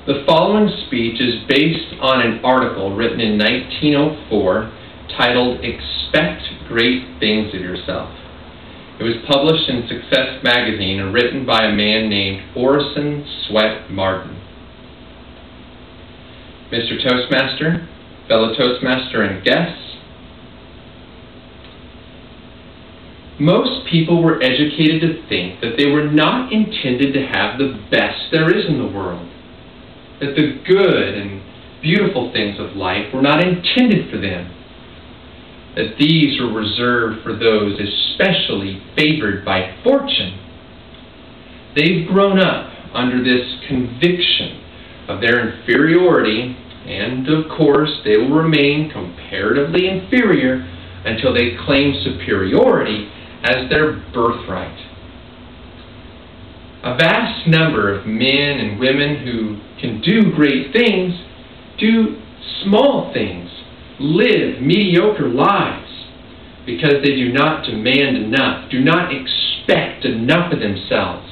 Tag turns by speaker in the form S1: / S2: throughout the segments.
S1: The following speech is based on an article written in 1904 titled "Expect Great Things of Yourself." It was published in Success magazine and written by a man named Orison Swett Marden. Mr. Toastmaster, fellow Toastmaster, and guests, most people were educated to think that they were not intended to have the best there is in the world, that the good and beautiful things of life were not intended for them, that these were reserved for those especially favored by fortune. They've grown up under this conviction of their inferiority, and of course they will remain comparatively inferior until they claim superiority as their birthright. A vast number of men and women who can do great things do small things, live mediocre lives, because they do not demand enough, do not expect enough of themselves.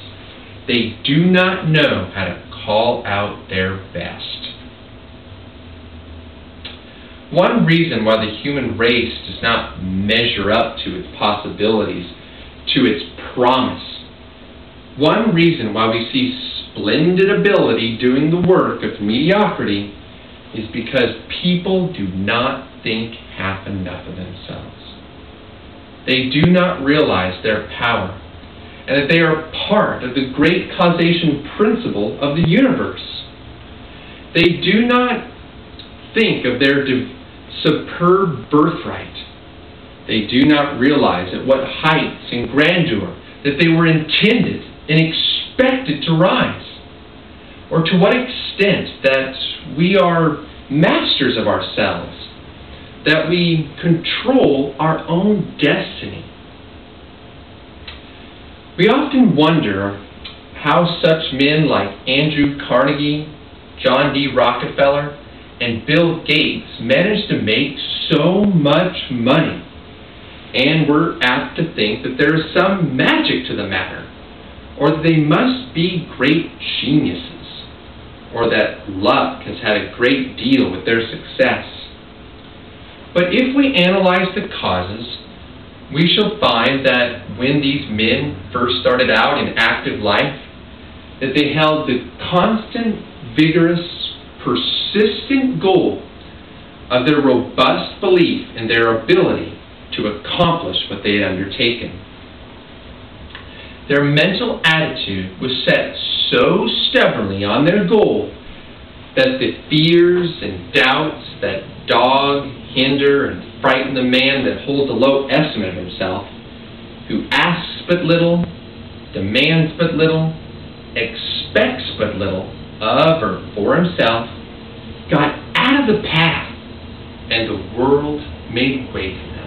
S1: They do not know how to call out their best. One reason why the human race does not measure up to its possibilities, to its promise, one reason why we see splendid ability doing the work of mediocrity is because people do not think half enough of themselves. They do not realize their power and that they are part of the great causation principle of the universe. They do not think of their superb birthright. They do not realize at what heights and grandeur that they were intended and expected to rise, or to what extent that we are masters of ourselves, that we control our own destiny. We often wonder how such men like Andrew Carnegie, John D. Rockefeller, and Bill Gates managed to make so much money, and we're apt to think that there is some magic to the matter, or that they must be great geniuses, or that luck has had a great deal with their success. But if we analyze the causes, we shall find that when these men first started out in active life, that they held the constant, vigorous, persistent goal of their robust belief in their ability to accomplish what they had undertaken. Their mental attitude was set so stubbornly on their goal that the fears and doubts that dog, hinder, and frighten the man that holds a low estimate of himself, who asks but little, demands but little, expects but little of or for himself, got out of the path, and the world made way for them.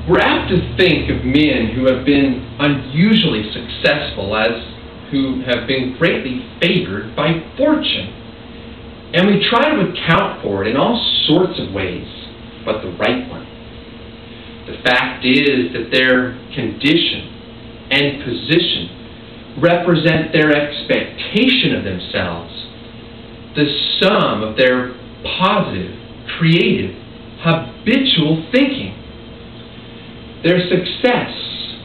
S1: We're apt to think of men who have been unusually successful as who have been greatly favored by fortune, and we try to account for it in all sorts of ways, but the right one. The fact is that their condition and position represent their expectation of themselves, the sum of their positive, creative, habitual thinking. Their success,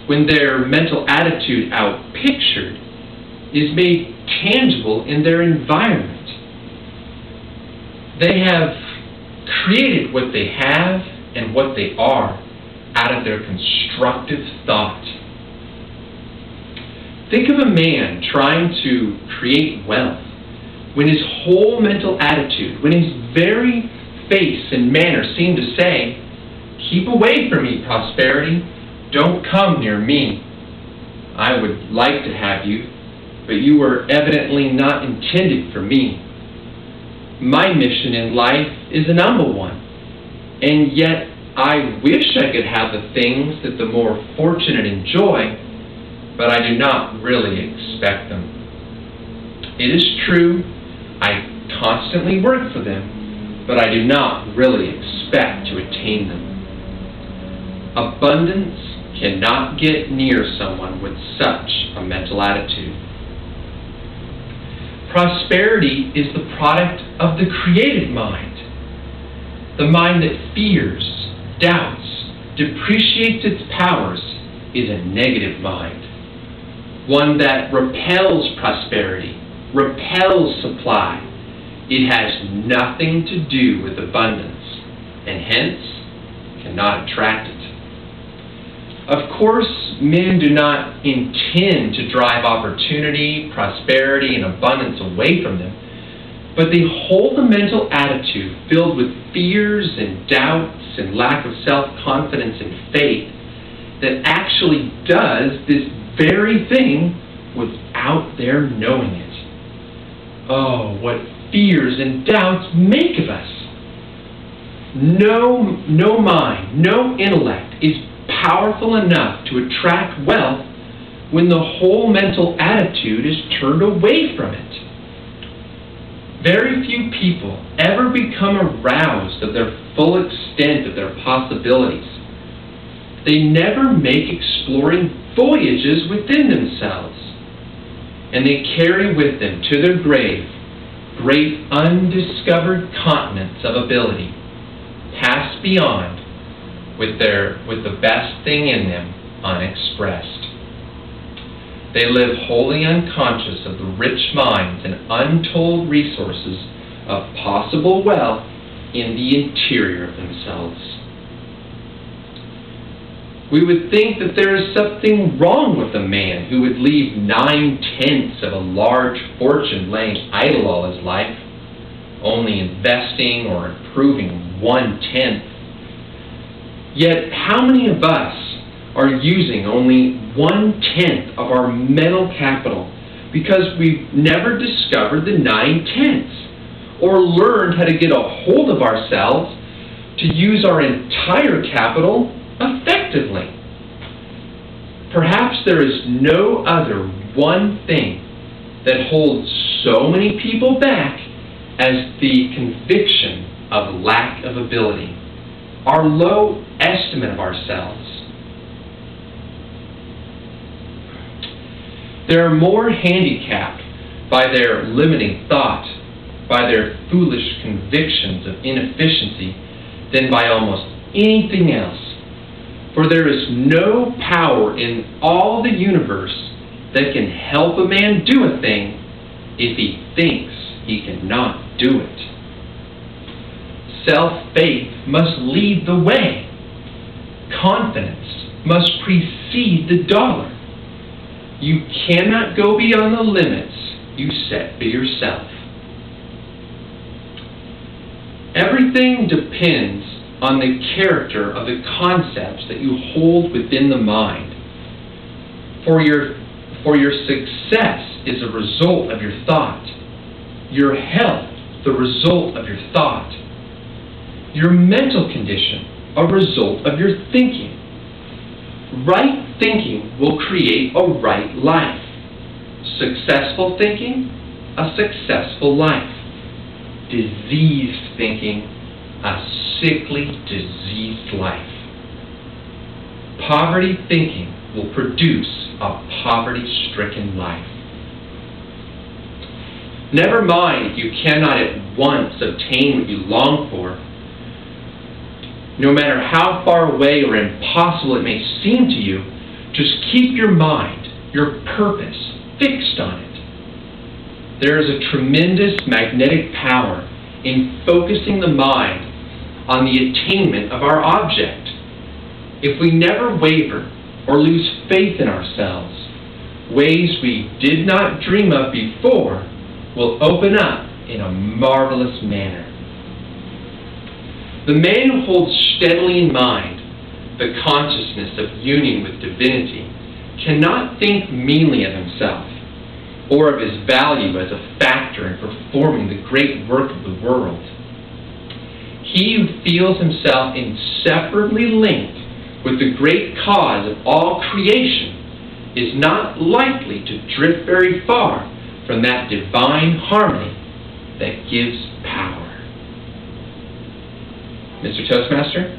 S1: when their mental attitude outpictured, is made tangible in their environment. They have created what they have and what they are out of their constructive thought. Think of a man trying to create wealth when his whole mental attitude, when his very face and manner seem to say, "Keep away from me, prosperity. Don't come near me. I would like to have you, but you are evidently not intended for me. My mission in life is an humble one, and yet I wish I could have the things that the more fortunate enjoy, but I do not really expect them. It is true, I constantly work for them, but I do not really expect to attain them." Abundance cannot get near someone with such a mental attitude. Prosperity is the product of the creative mind. The mind that fears, doubts, depreciates its powers is a negative mind. One that repels prosperity, repels supply. It has nothing to do with abundance, and hence cannot attract it. Of course, men do not intend to drive opportunity, prosperity, and abundance away from them, but they hold a mental attitude filled with fears and doubts and lack of self-confidence and faith that actually does this very thing without their knowing it. Oh, what fears and doubts make of us. No mind, no intellect is powerful enough to attract wealth when the whole mental attitude is turned away from it. Very few people ever become aroused of their full extent of their possibilities. They never make exploring voyages within themselves, and they carry with them to their grave great undiscovered continents of ability, passed beyond with the best thing in them unexpressed. They live wholly unconscious of the rich minds and untold resources of possible wealth in the interior of themselves. We would think that there is something wrong with a man who would leave 9/10 of a large fortune laying idle all his life, only investing or improving 1/10. Yet, how many of us are using only 1/10 of our mental capital because we've never discovered the 9/10 or learned how to get a hold of ourselves to use our entire capital effectively? Perhaps there is no other one thing that holds so many people back as the conviction of lack of ability, our low estimate of ourselves. They are more handicapped by their limiting thought, by their foolish convictions of inefficiency, than by almost anything else. For there is no power in all the universe that can help a man do a thing if he thinks he cannot do it. Self-faith must lead the way. Confidence must precede the dollar. You cannot go beyond the limits you set for yourself. Everything depends on the character of the concepts that you hold within the mind. For your success is a result of your thought. Your health, the result of your thought. Your mental condition, a result of your thinking. Right thinking will create a right life. Successful thinking, a successful life. Diseased thinking, a sickly, diseased life. Poverty thinking will produce a poverty-stricken life. Never mind if you cannot at once obtain what you long for. No matter how far away or impossible it may seem to you, just keep your mind, your purpose, fixed on it. There is a tremendous magnetic power in focusing the mind on the attainment of our object. If we never waver or lose faith in ourselves, ways we did not dream of before will open up in a marvelous manner. The man who holds steadily in mind the consciousness of union with divinity cannot think meanly of himself or of his value as a factor in performing the great work of the world. He who feels himself inseparably linked with the great cause of all creation is not likely to drift very far from that divine harmony that gives power. Mr. Toastmaster?